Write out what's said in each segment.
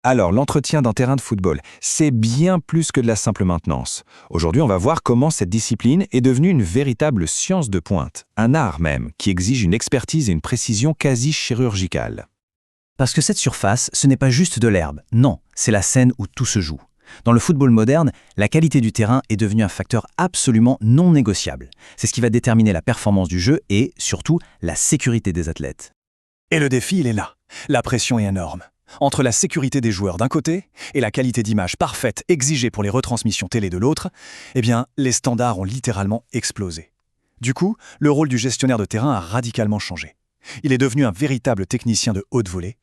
Alors, l'entretien d'un terrain de football, c'est bien plus que de la simple maintenance. Aujourd'hui, on va voir comment cette discipline est devenue une véritable science de pointe, un art même, qui exige une expertise et une précision quasi chirurgicale. Parce que cette surface, ce n'est pas juste de l'herbe, non, c'est la scène où tout se joue. Dans le football moderne, la qualité du terrain est devenue un facteur absolument non négociable. C'est ce qui va déterminer la performance du jeu et, surtout, la sécurité des athlètes. Et le défi, il est là. La pression est énorme. Entre la sécurité des joueurs d'un côté et la qualité d'image parfaite exigée pour les retransmissions télé de l'autre, eh bien, les standards ont littéralement explosé. Du coup, le rôle du gestionnaire de terrain a radicalement changé. Il est devenu un véritable technicien de haute volée.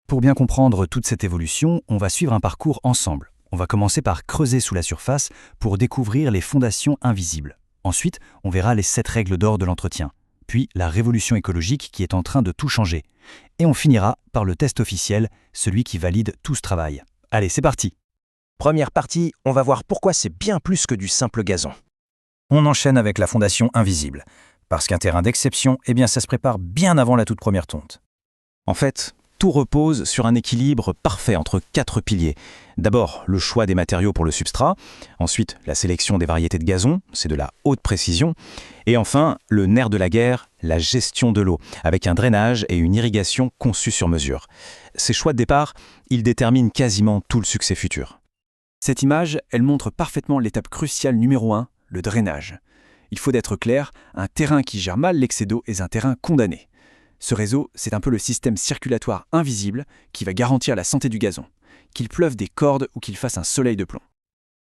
Pour bien comprendre toute cette évolution, on va suivre un parcours ensemble. On va commencer par creuser sous la surface pour découvrir les fondations invisibles. Ensuite, on verra les 7 règles d'or de l'entretien. Puis la révolution écologique qui est en train de tout changer. Et on finira par le test officiel, celui qui valide tout ce travail. Allez, c'est parti! Première partie, on va voir pourquoi c'est bien plus que du simple gazon. On enchaîne avec la fondation invisible. Parce qu'un terrain d'exception, eh bien ça se prépare bien avant la toute première tonte. En fait, tout repose sur un équilibre parfait entre 4 piliers. D'abord, le choix des matériaux pour le substrat. Ensuite, la sélection des variétés de gazon, c'est de la haute précision. Et enfin, le nerf de la guerre, la gestion de l'eau, avec un drainage et une irrigation conçus sur mesure. Ces choix de départ, ils déterminent quasiment tout le succès futur. Cette image, elle montre parfaitement l'étape cruciale numéro 1, le drainage. Il faut d'être clair, un terrain qui gère mal l'excès d'eau est un terrain condamné. Ce réseau, c'est un peu le système circulatoire invisible qui va garantir la santé du gazon, qu'il pleuve des cordes ou qu'il fasse un soleil de plomb.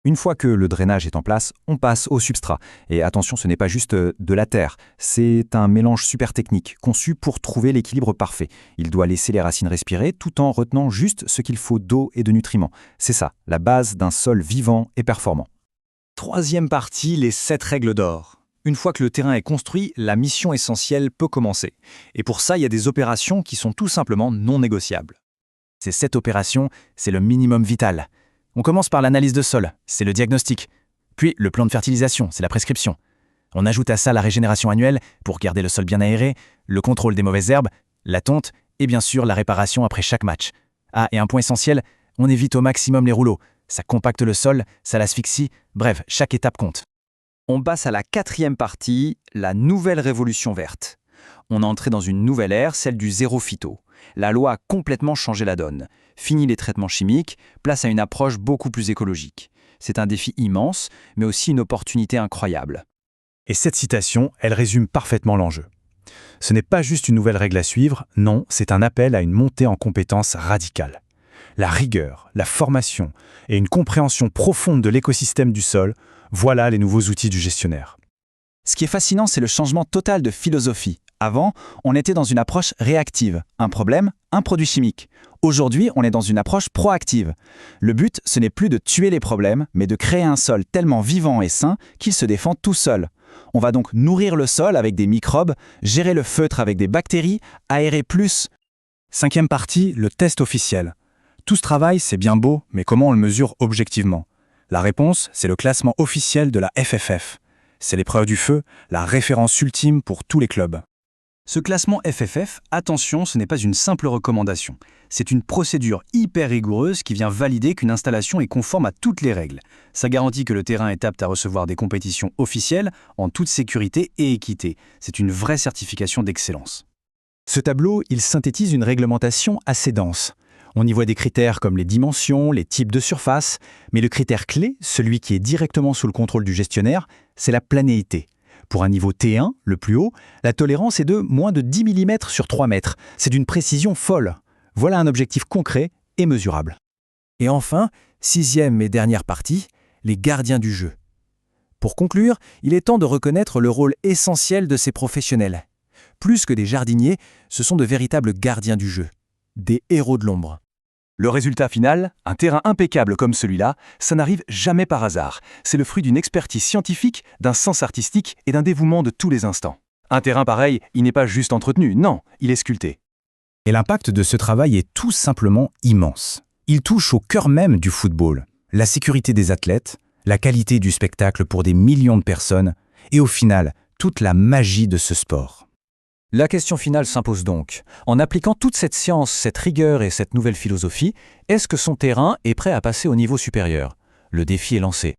Une fois que le drainage est en place, on passe au substrat. Et attention, ce n'est pas juste de la terre, c'est un mélange super technique, conçu pour trouver l'équilibre parfait. Il doit laisser les racines respirer tout en retenant juste ce qu'il faut d'eau et de nutriments. C'est ça, la base d'un sol vivant et performant. Troisième partie, les 7 règles d'or. Une fois que le terrain est construit, la mission essentielle peut commencer. Et pour ça, il y a des opérations qui sont tout simplement non négociables. Ces 7 opérations, c'est le minimum vital. On commence par l'analyse de sol, c'est le diagnostic. Puis le plan de fertilisation, c'est la prescription. On ajoute à ça la régénération annuelle pour garder le sol bien aéré, le contrôle des mauvaises herbes, la tonte et bien sûr la réparation après chaque match. Ah, et un point essentiel, on évite au maximum les rouleaux. Ça compacte le sol, ça l'asphyxie, bref, chaque étape compte. On passe à la 4e partie, la nouvelle révolution verte. On est entré dans une nouvelle ère, celle du zéro phyto. La loi a complètement changé la donne. Fini les traitements chimiques, place à une approche beaucoup plus écologique. C'est un défi immense, mais aussi une opportunité incroyable. Et cette citation, elle résume parfaitement l'enjeu. Ce n'est pas juste une nouvelle règle à suivre, non, c'est un appel à une montée en compétences radicale. La rigueur, la formation et une compréhension profonde de l'écosystème du sol, voilà les nouveaux outils du gestionnaire. Ce qui est fascinant, c'est le changement total de philosophie. Avant, on était dans une approche réactive. Un problème, un produit chimique. Aujourd'hui, on est dans une approche proactive. Le but, ce n'est plus de tuer les problèmes, mais de créer un sol tellement vivant et sain qu'il se défend tout seul. On va donc nourrir le sol avec des microbes, gérer le feutre avec des bactéries, aérer plus. 5e partie, le test officiel. Tout ce travail, c'est bien beau, mais comment on le mesure objectivement? La réponse, c'est le classement officiel de la FFF. C'est l'épreuve du feu, la référence ultime pour tous les clubs. Ce classement FFF, attention, ce n'est pas une simple recommandation. C'est une procédure hyper rigoureuse qui vient valider qu'une installation est conforme à toutes les règles. Ça garantit que le terrain est apte à recevoir des compétitions officielles en toute sécurité et équité. C'est une vraie certification d'excellence. Ce tableau, il synthétise une réglementation assez dense. On y voit des critères comme les dimensions, les types de surface, mais le critère clé, celui qui est directement sous le contrôle du gestionnaire, c'est la planéité. Pour un niveau T1, le plus haut, la tolérance est de moins de 10 mm sur 3 mètres. C'est d'une précision folle. Voilà un objectif concret et mesurable. Et enfin, 6e et dernière partie, les gardiens du jeu. Pour conclure, il est temps de reconnaître le rôle essentiel de ces professionnels. Plus que des jardiniers, ce sont de véritables gardiens du jeu, des héros de l'ombre. Le résultat final, un terrain impeccable comme celui-là, ça n'arrive jamais par hasard. C'est le fruit d'une expertise scientifique, d'un sens artistique et d'un dévouement de tous les instants. Un terrain pareil, il n'est pas juste entretenu, non, il est sculpté. Et l'impact de ce travail est tout simplement immense. Il touche au cœur même du football, la sécurité des athlètes, la qualité du spectacle pour des millions de personnes et au final, toute la magie de ce sport. La question finale s'impose donc. En appliquant toute cette science, cette rigueur et cette nouvelle philosophie, est-ce que son terrain est prêt à passer au niveau supérieur? Le défi est lancé.